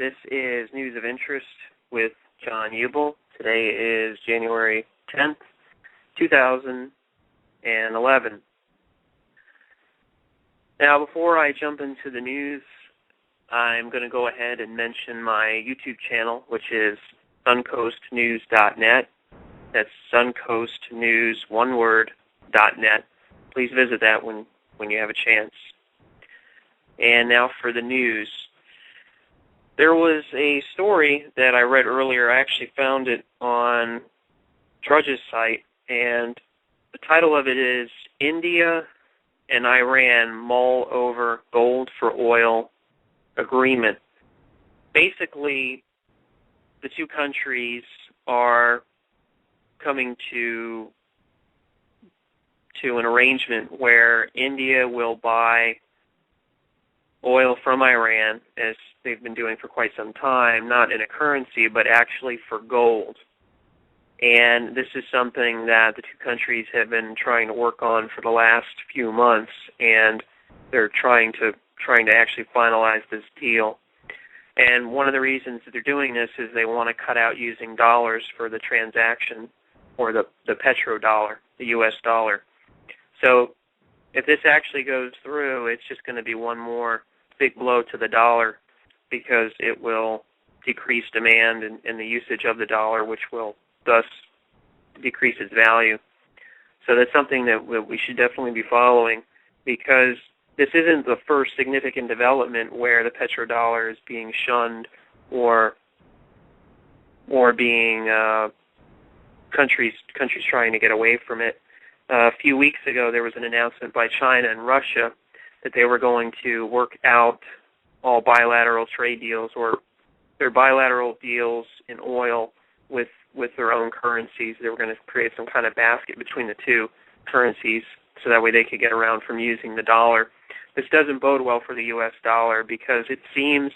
This is News of Interest with John Ubel. Today is January 10th, 2011. Now, before I jump into the news, I'm going to go ahead and mention my YouTube channel, which is suncoastnews.net. That's suncoastnews, one word, .net. Please visit that when you have a chance. And now for the news. There was a story that I read earlier. I actually found it on Drudge's site, and the title of it is India and Iran Mull Over Gold for Oil Agreement. Basically, the two countries are coming to an arrangement where India will buy oil from Iran, as they've been doing for quite some time, not in a currency, but actually for gold. And this is something that the two countries have been trying to work on for the last few months, and they're trying to actually finalize this deal. And one of the reasons that they're doing this is they want to cut out using dollars for the transaction, or the petrodollar, the U.S. dollar. So if this actually goes through, it's just going to be one more big blow to the dollar, because it will decrease demand and the usage of the dollar, which will thus decrease its value. So that's something that we should definitely be following, because this isn't the first significant development where the petrodollar is being shunned or being countries trying to get away from it. A few weeks ago, there was an announcement by China and Russia that they were going to work out all bilateral trade deals, or their bilateral deals in oil with their own currencies. They were going to create some kind of basket between the two currencies so that way they could get around from using the dollar. This doesn't bode well for the U.S. dollar, because it seems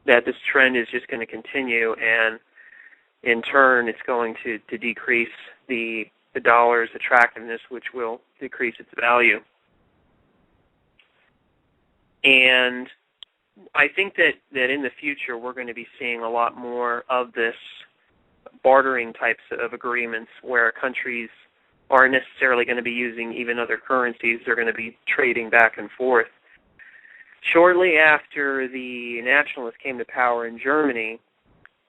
that this trend is just going to continue, and in turn it's going to decrease the dollar's attractiveness, which will decrease its value. And I think that in the future we're going to be seeing a lot more of this bartering types of agreements where countries aren't necessarily going to be using even other currencies. They're going to be trading back and forth. Shortly after the nationalists came to power in Germany,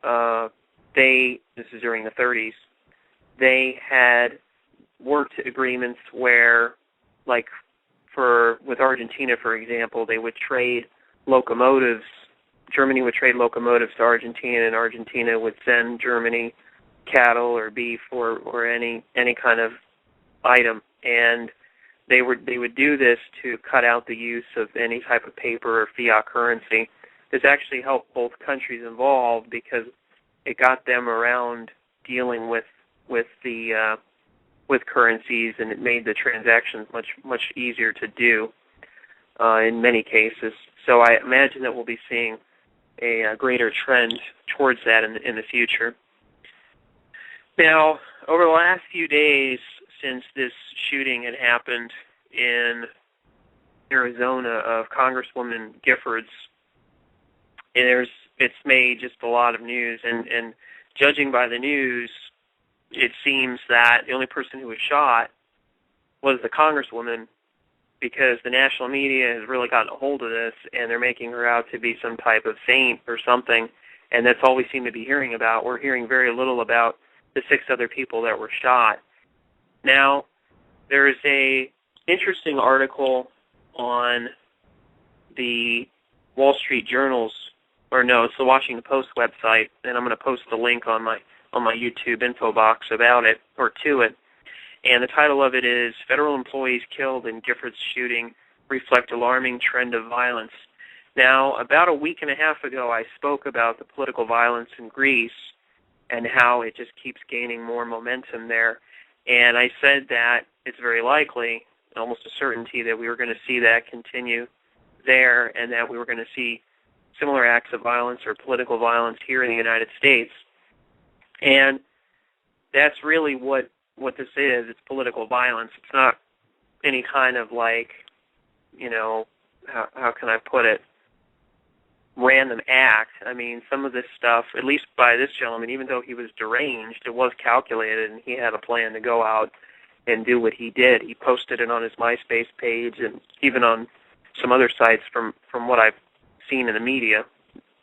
this is during the 30s, they had worked agreements where, like with Argentina, for example, they would trade locomotives. Germany would trade locomotives to Argentina, and Argentina would send Germany cattle or beef or any kind of item. And they would do this to cut out the use of any type of paper or fiat currency. This actually helped both countries involved, because it got them around dealing with currencies, and it made the transactions much easier to do in many cases. So I imagine that we'll be seeing a greater trend towards that in the future. Now, over the last few days since this shooting had happened in Arizona of Congresswoman Giffords, it's made just a lot of news, and judging by the news, it seems that the only person who was shot was the Congresswoman, because the national media has really gotten a hold of this, and they're making her out to be some type of saint or something, and that's all we seem to be hearing about. We're hearing very little about the 6 other people that were shot. Now, there is a interesting article on the Wall Street Journal's, or no, it's the Washington Post website, and I'm going to post the link on my YouTube info box about it, or to it. And the title of it is Federal Employees Killed in Giffords Shooting Reflect Alarming Trend of Violence. Now, about a week and a half ago, I spoke about the political violence in Greece and how it just keeps gaining more momentum there. And I said that it's very likely, almost a certainty, that we were going to see that continue there, and that we were going to see similar acts of violence or political violence here in the United States. And that's really what this is. It's political violence. It's not any kind of, like, how can I put it? random act. I mean, some of this stuff, at least by this gentleman, even though he was deranged, it was calculated, and he had a plan to go out and do what he did. He posted it on his MySpace page and even on some other sites from what I've seen in the media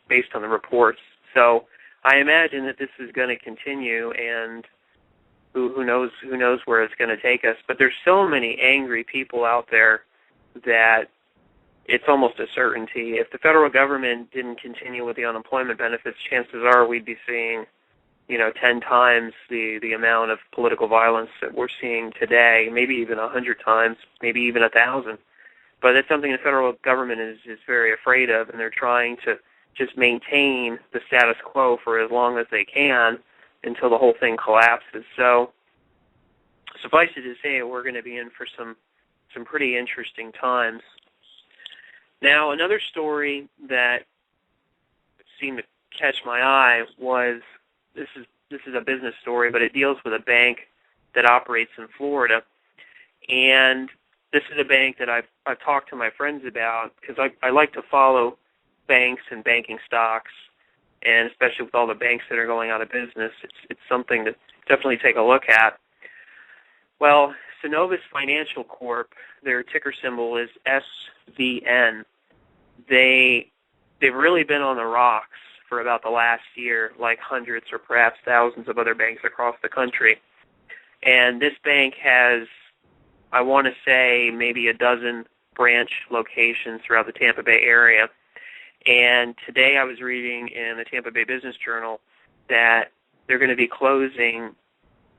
based on the reports. So I imagine that this is going to continue, and who knows where it's going to take us. But there's so many angry people out there that it's almost a certainty. If the federal government didn't continue with the unemployment benefits, chances are we'd be seeing, 10 times the amount of political violence that we're seeing today, maybe even 100 times, maybe even 1,000. But it's something the federal government is very afraid of, and they're trying to just maintain the status quo for as long as they can until the whole thing collapses. So suffice it to say, we're going to be in for some pretty interesting times. Now, another story that seemed to catch my eye was, this is a business story, but it deals with a bank that operates in Florida. And this is a bank that I've talked to my friends about, because I like to follow banks and banking stocks, and especially with all the banks that are going out of business, it's something to definitely take a look at. Well, Synovus Financial Corp, their ticker symbol is SVN. They've really been on the rocks for about the last year, like hundreds or perhaps thousands of other banks across the country. And this bank has, I want to say, maybe a dozen branch locations throughout the Tampa Bay area. And today I was reading in the Tampa Bay Business Journal that they're going to be closing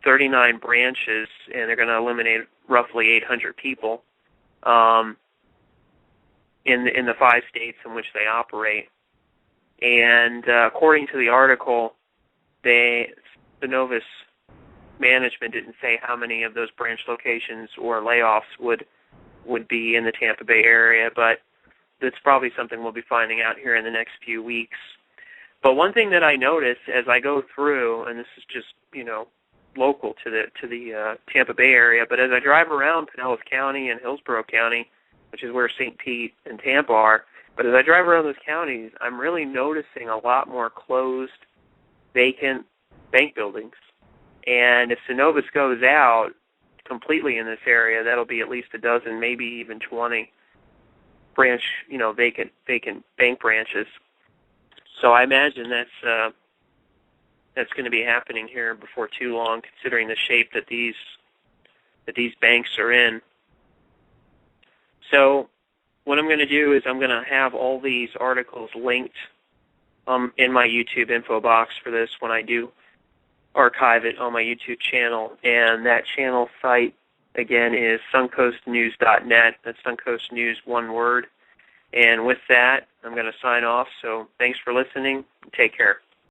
39 branches, and they're going to eliminate roughly 800 people in the 5 states in which they operate. And according to the article, Synovus management didn't say how many of those branch locations or layoffs would be in the Tampa Bay area, but that's probably something we'll be finding out here in the next few weeks. But one thing that I notice as I go through, and this is just, local to the Tampa Bay area, but as I drive around Pinellas County and Hillsborough County, which is where St. Pete and Tampa are, but as I drive around those counties, I'm really noticing a lot more closed, vacant bank buildings. And if Synovus goes out completely in this area, that'll be at least a dozen, maybe even 20 vacant bank branches. So I imagine that's going to be happening here before too long, considering the shape that these banks are in. So what I'm going to do is I'm going to have all these articles linked in my YouTube info box for this when I do archive it on my YouTube channel. And that channel site, again, is suncoastnews.net. That's Suncoast News, one word. And with that, I'm going to sign off. So thanks for listening. Take care.